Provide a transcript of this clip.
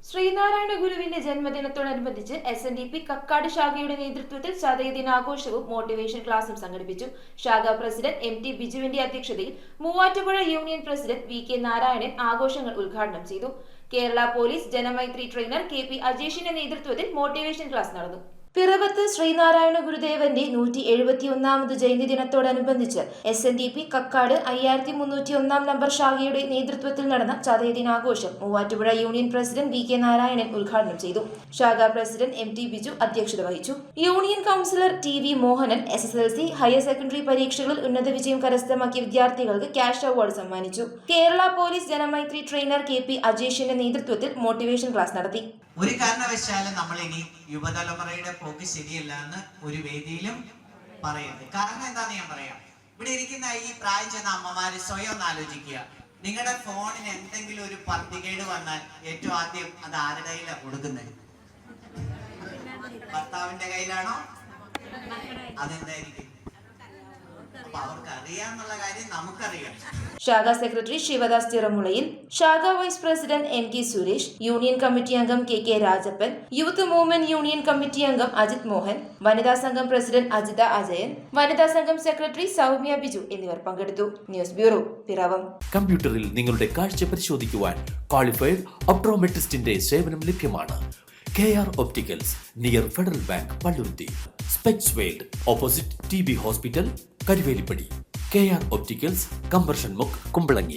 ശ്രീനാരായണ ഗുരുവിന്റെ ജന്മദിനത്തോടനുബന്ധിച്ച് SNDP കക്കാട് ശാഖയുടെ നേതൃത്വത്തിൽ ചതയദിനാഘോഷവും മോട്ടിവേഷൻ ക്ലാസും സംഘടിപ്പിച്ചു. ശാഖാ പ്രസിഡന്റ് MT ബിജുവിന്റെ അധ്യക്ഷതയിൽ Muvattupuzha union president VK Narayanan ആഘോഷങ്ങൾ ഉദ്ഘാടനം ചെയ്തു. Kerala police Janamaithri trainer KP അജേഷിന്റെ നേതൃത്വത്തിൽ മോട്ടിവേഷൻ ക്ലാസ് നടന്നു. പിറവത്ത് ശ്രീനാരായണ ഗുരുദേവന്റെ 171ാമത് ജയന്തി ദിനത്തോടനുബന്ധിച്ച് SNDP കക്കാട് 5301 നമ്പർ ശാഖയുടെ നേതൃത്വത്തിൽ നടന്ന ചതയദിനാഘോഷം Muvattupuzha union president VK Narayanan ഉദ്ഘാടനം ചെയ്തു. ശാഖാ പ്രസിഡന്റ് MT ബിജു അധ്യക്ഷത വഹിച്ചു. Union councillor TV Mohanan SSLC higher secondary പരീക്ഷകളിൽ ഉന്നത വിജയം കരസ്ഥമാക്കിയ വിദ്യാർത്ഥികൾക്ക് ക്യാഷ് അവാർഡ് സമ്മാനിച്ചു. Kerala police Janamaithri trainer KP അജേഷിന്റെ നേതൃത്വത്തിൽ മോട്ടിവേഷൻ ക്ലാസ് നടത്തി. ഒരു കാരണവശാലും നമ്മൾ ഇനി യുവതലമുറയുടെ പോക്ക് ശരിയല്ല എന്ന് ഒരു വേദിയിലും പറയരുത്. കാരണം എന്താന്ന് ഞാൻ പറയാം. ഇവിടെ ഇരിക്കുന്ന ഈ പ്രായം ചെന്ന അമ്മമാര് സ്വയം ഒന്ന് ആലോചിക്കുക. നിങ്ങളുടെ ഫോണിന് എന്തെങ്കിലും ഒരു പർട്ടികേട് വന്നാൽ ഏറ്റവും ആദ്യം അത് ആരുടെ കയ്യിലാണ് കൊടുക്കുന്നത്? ഭർത്താവിന്റെ കയ്യിലാണോ? അതെന്തായിരിക്കും? അപ്പൊ അവർക്ക് അറിയാന്നുള്ള കാര്യം നമുക്കറിയാം. ശാഖാ സെക്രട്ടറി ശിവദാസ് ചിറമുളയിൽ, ശാഖാ vice president NK Suresh, union committee അംഗം KK Rajappan, youth movement union committee അംഗം അജിത് മോഹൻ, വനിതാ സംഘം പ്രസിഡന്റ് അജിത അജയൻ, വനിതാ സംഘം സെക്രട്ടറി സൗമ്യ ബിജു എന്നിവർ പങ്കെടുത്തു. News bureau, Piravam. കമ്പ്യൂട്ടറിൽ നിങ്ങളുടെ കാഴ്ച പരിശോധിക്കുവാൻ ക്വാളിഫൈഡ് ഒപ്ട്രോമെട്രിസ്റ്റിന്റെ സേവനം ലഭ്യമാണ്. KR Opticals, near federal bank, Palluruthy. Specs world, opposite TB hospital, Karuvelippady. KR Opticals, combustion മുക്ക്, കുമ്പളങ്ങി.